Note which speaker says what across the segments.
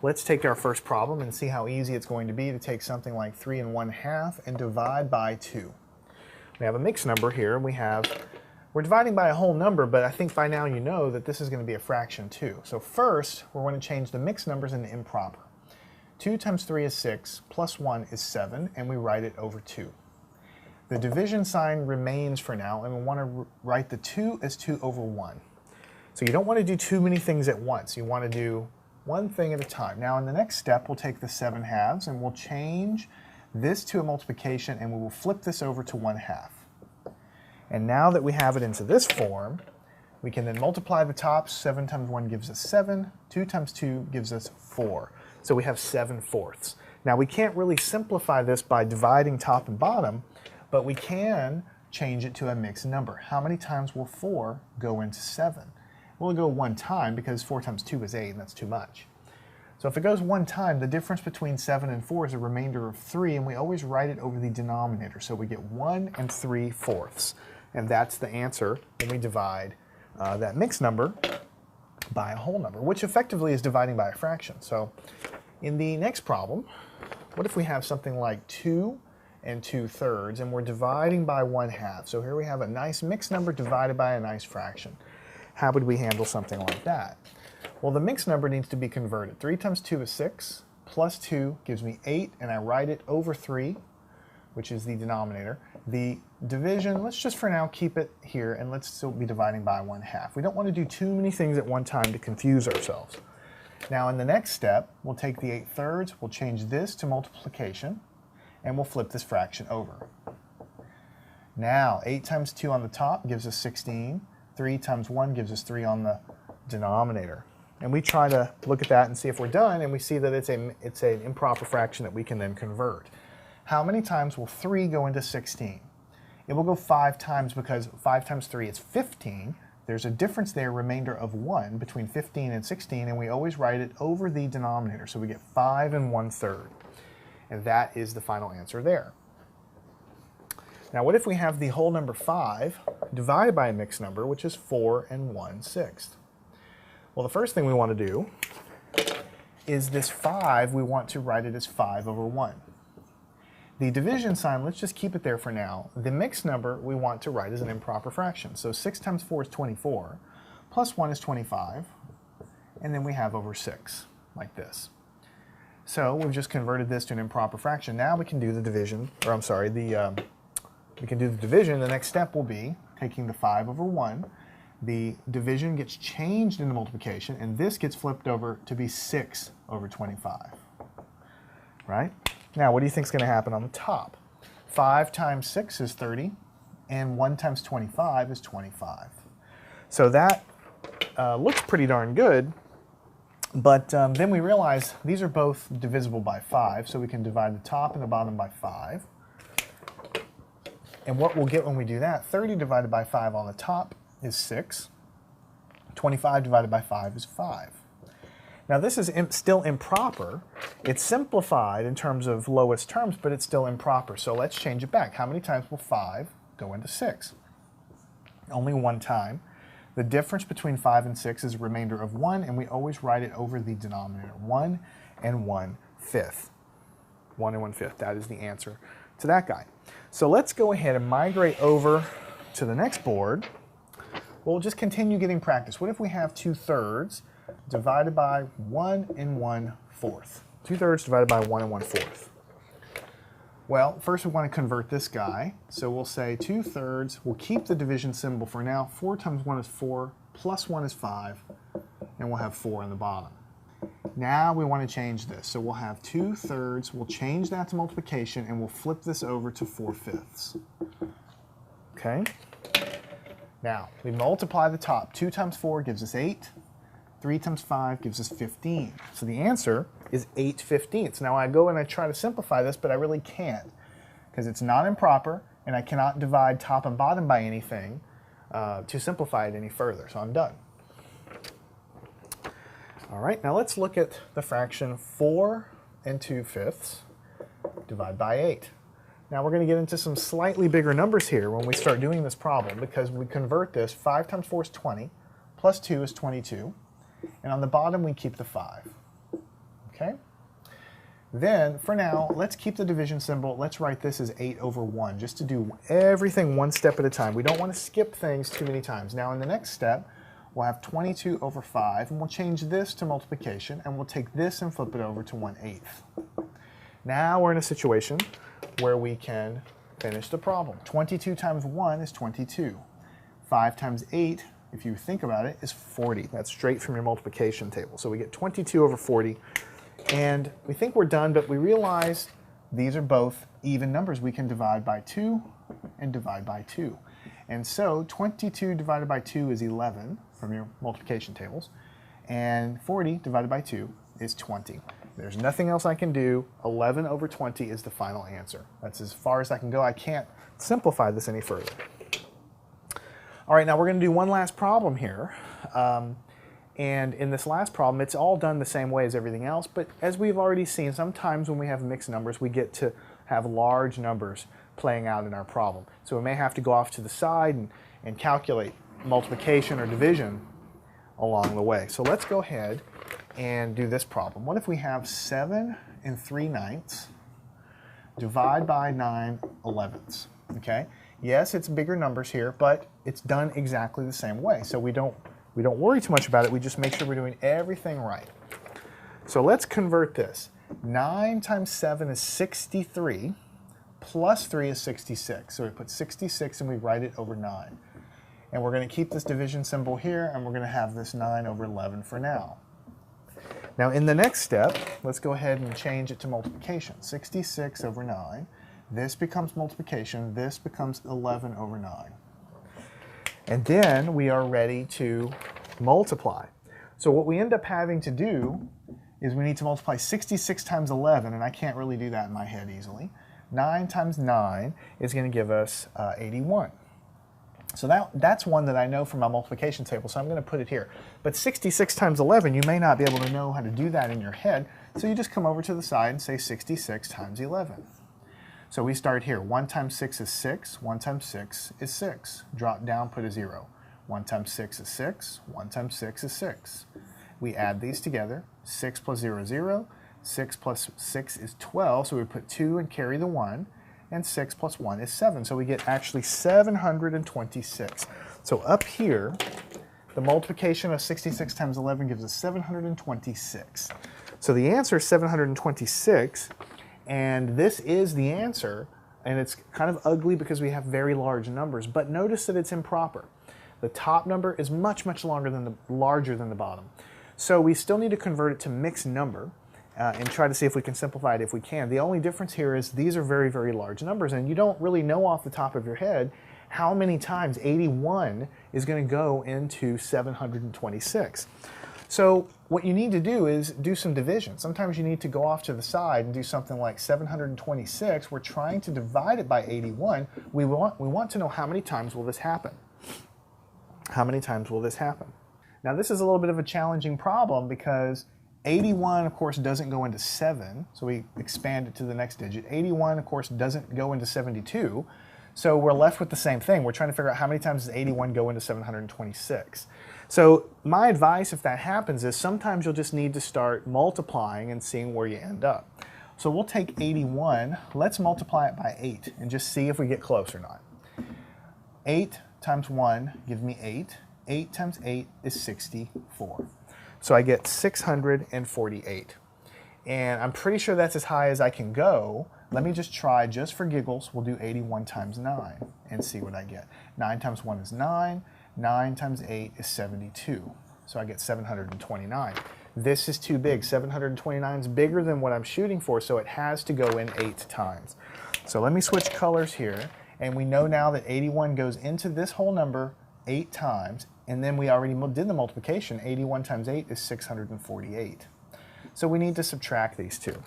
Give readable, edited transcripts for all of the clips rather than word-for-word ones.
Speaker 1: Let's take our first problem and see how easy it's going to be to take something like 3 1/2 and divide by 2. We have a mixed number here. We're dividing by a whole number, but I think by now you know that this is going to be a fraction too. So first, we're going to change the mixed numbers into improper. 2 times 3 is 6, plus 1 is 7, and we write it over 2. The division sign remains for now, and we want to write the 2 as 2 over 1. So you don't want to do too many things at once. You want to do one thing at a time. Now in the next step, we'll take the 7/2 and we'll change this to a multiplication, and we will flip this over to 1/2. And now that we have it into this form, we can then multiply the tops. 7 times 1 gives us 7. 2 times 2 gives us 4. So we have 7/4. Now we can't really simplify this by dividing top and bottom, but we can change it to a mixed number. How many times will 4 go into 7? We'll go one time because 4 times 2 is 8, and that's too much. So if it goes one time, the difference between 7 and 4 is a remainder of 3, and we always write it over the denominator. So we get 1 3/4. And that's the answer when we divide that mixed number by a whole number, which effectively is dividing by a fraction. So in the next problem, what if we have something like 2 2/3, and we're dividing by 1/2? So here we have a nice mixed number divided by a nice fraction. How would we handle something like that? Well, the mixed number needs to be converted. 3 times 2 is 6, plus 2 gives me 8, and I write it over 3, which is the denominator. The division, let's just for now keep it here, and let's still be dividing by 1/2. We don't want to do too many things at one time to confuse ourselves. Now in the next step, we'll take the 8/3, we'll change this to multiplication, and we'll flip this fraction over. Now 8 times 2 on the top gives us 16. 3 times 1 gives us 3 on the denominator. And we try to look at that and see if we're done, and we see that it's an improper fraction that we can then convert. How many times will 3 go into 16? It will go 5 times, because 5 times 3 is 15. There's a difference there, remainder of 1, between 15 and 16, and we always write it over the denominator. So we get 5 1/3. And that is the final answer there. Now what if we have the whole number 5 divided by a mixed number, which is 4 1/6? Well, the first thing we want to do is this 5, we want to write it as 5 over 1. The division sign, let's just keep it there for now. The mixed number we want to write as an improper fraction. So 6 times 4 is 24, plus 1 is 25, and then we have over 6, like this. So we've just converted this to an improper fraction. Now we can do the division, or I'm sorry, we can do the division. The next step will be taking the 5 over 1. The division gets changed into multiplication, and this gets flipped over to be 6 over 25. Right? Now, what do you think is going to happen on the top? 5 times 6 is 30, and 1 times 25 is 25. So that looks pretty darn good, but then we realize these are both divisible by 5, so we can divide the top and the bottom by 5. And what we'll get when we do that, 30 divided by 5 on the top is 6. 25 divided by 5 is 5. Now this is still improper. It's simplified in terms of lowest terms, but it's still improper. So let's change it back. How many times will 5 go into 6? Only one time. The difference between 5 and 6 is a remainder of 1, and we always write it over the denominator. 1 1/5. 1 1/5. That is the answer to that guy. So let's go ahead and migrate over to the next board. We'll just continue getting practice. What if we have 2/3 divided by 1 1/4? 2/3 divided by 1 1/4. Well, first we want to convert this guy. So we'll say 2/3. We'll keep the division symbol for now. 4 times 1 is 4, plus 1 is 5, and we'll have 4 in the bottom. Now we want to change this. So we'll have 2/3. We'll change that to multiplication, and we'll flip this over to 4/5. Okay? Now, we multiply the top. 2 times 4 gives us 8. 3 times 5 gives us 15. So the answer is 8/15. Now I go and I try to simplify this, but I really can't, because it's not improper, and I cannot divide top and bottom by anything to simplify it any further. So I'm done. All right, now let's look at the fraction 4 2/5 divided by 8. Now we're going to get into some slightly bigger numbers here when we start doing this problem, because we convert this. 5 times 4 is 20, plus 2 is 22, and on the bottom we keep the 5. okay? Then, for now, let's keep the division symbol. Let's write this as 8 over 1, just to do everything one step at a time. We don't want to skip things too many times. Now, in the next step, we'll have 22 over 5, and we'll change this to multiplication, and we'll take this and flip it over to 1/8. Now we're in a situation where we can finish the problem. 22 times 1 is 22. 5 times 8, if you think about it, is 40. That's straight from your multiplication table. So we get 22 over 40. And we think we're done, but we realize these are both even numbers. We can divide by 2 and divide by 2. And so 22 divided by 2 is 11 from your multiplication tables. And 40 divided by 2 is 20. There's nothing else I can do. 11 over 20 is the final answer. That's as far as I can go. I can't simplify this any further. All right, now we're going to do one last problem here. And in this last problem, it's all done the same way as everything else, but as we've already seen, sometimes when we have mixed numbers, we get to have large numbers playing out in our problem. So we may have to go off to the side and calculate multiplication or division along the way. So let's go ahead and do this problem. What if we have 7 3/9 divide by 9/11? Okay? Yes, it's bigger numbers here, but it's done exactly the same way. So we don't worry too much about it. We just make sure we're doing everything right. So let's convert this. 9 times 7 is 63, plus 3 is 66. So we put 66 and we write it over 9. And we're going to keep this division symbol here, and we're going to have this 9 over 11 for now. Now in the next step, let's go ahead and change it to multiplication. 66 over 9. This becomes multiplication. This becomes 11 over 9. And then we are ready to multiply. So what we end up having to do is we need to multiply 66 times 11, and I can't really do that in my head easily. 9 times 9 is going to give us 81. So that's one that I know from my multiplication table, so I'm going to put it here. But 66 times 11, you may not be able to know how to do that in your head, so you just come over to the side and say 66 times 11. So we start here. 1 times 6 is 6. 1 times 6 is 6. Drop down, put a 0. 1 times 6 is 6. 1 times 6 is 6. We add these together. 6 plus 0 is 0. 6 plus 6 is 12, so we put 2 and carry the 1. And 6 plus 1 is 7. So we get actually 726. So up here, the multiplication of 66 times 11 gives us 726. So the answer is 726. And this is the answer, and it's kind of ugly because we have very large numbers, but notice that it's improper. The top number is much, much larger than the bottom. So we still need to convert it to mixed number and try to see if we can simplify it if we can. The only difference here is these are very, very large numbers, and you don't really know off the top of your head how many times 81 is going to go into 726. So what you need to do is do some division. Sometimes you need to go off to the side and do something like 726. We're trying to divide it by 81. We want to know how many times will this happen. How many times will this happen? Now this is a little bit of a challenging problem because 81, of course, doesn't go into 7, so we expand it to the next digit. 81, of course, doesn't go into 72, so we're left with the same thing. We're trying to figure out how many times does 81 go into 726. So my advice if that happens is sometimes you'll just need to start multiplying and seeing where you end up. So we'll take 81, let's multiply it by 8 and just see if we get close or not. 8 times 1 gives me 8. 8 times 8 is 64. So I get 648. And I'm pretty sure that's as high as I can go. Let me just try, just for giggles, we'll do 81 times 9 and see what I get. 9 times 1 is 9. 9 times 8 is 72. So I get 729. This is too big. 729 is bigger than what I'm shooting for, so it has to go in 8 times. So let me switch colors here. And we know now that 81 goes into this whole number 8 times. And then we already did the multiplication. 81 times 8 is 648. So we need to subtract these two.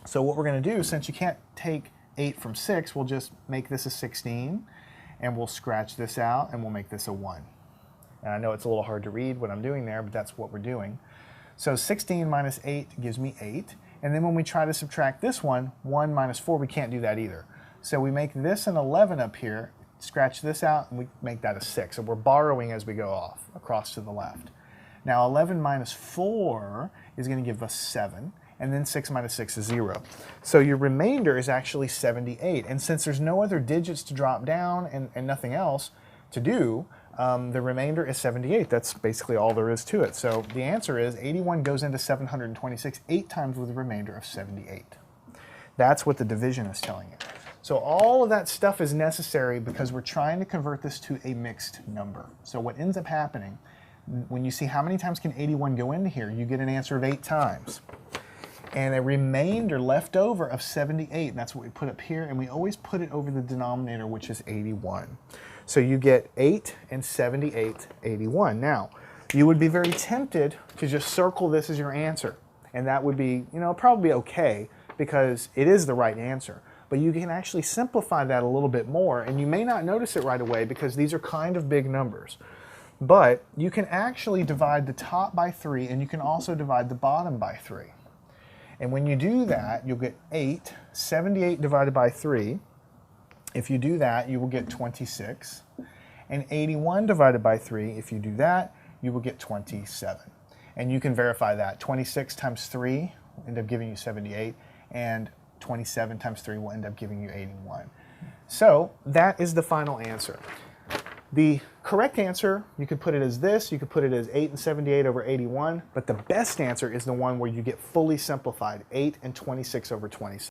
Speaker 1: So what we're going to do, since you can't take 8 from 6, we'll just make this a 16. And we'll scratch this out, and we'll make this a 1. And I know it's a little hard to read what I'm doing there, but that's what we're doing. So 16 minus 8 gives me 8. And then when we try to subtract this one, 1 minus 4, we can't do that either. So we make this an 11 up here, scratch this out, and we make that a 6. So we're borrowing as we go off, across to the left. Now 11 minus 4 is going to give us 7. and then 6 minus 6 is 0. So your remainder is actually 78. And since there's no other digits to drop down and nothing else to do, the remainder is 78. That's basically all there is to it. So the answer is 81 goes into 726 8 times with a remainder of 78. That's what the division is telling you. So all of that stuff is necessary because we're trying to convert this to a mixed number. So what ends up happening, when you see how many times can 81 go into here, you get an answer of 8 times. And a remainder left over of 78, and that's what we put up here, and we always put it over the denominator, which is 81. So you get 8 and 78, 81. Now, you would be very tempted to just circle this as your answer, and that would be, probably okay, because it is the right answer. But you can actually simplify that a little bit more, and you may not notice it right away because these are kind of big numbers. But you can actually divide the top by 3, and you can also divide the bottom by 3. And when you do that, you'll get 8, 78 divided by 3. If you do that, you will get 26. And 81 divided by 3, if you do that, you will get 27. And you can verify that. 26 times 3 will end up giving you 78, and 27 times 3 will end up giving you 81. So that is the final answer. The correct answer, you could put it as this, you could put it as 8 and 78 over 81, but the best answer is the one where you get fully simplified, 8 and 26 over 27.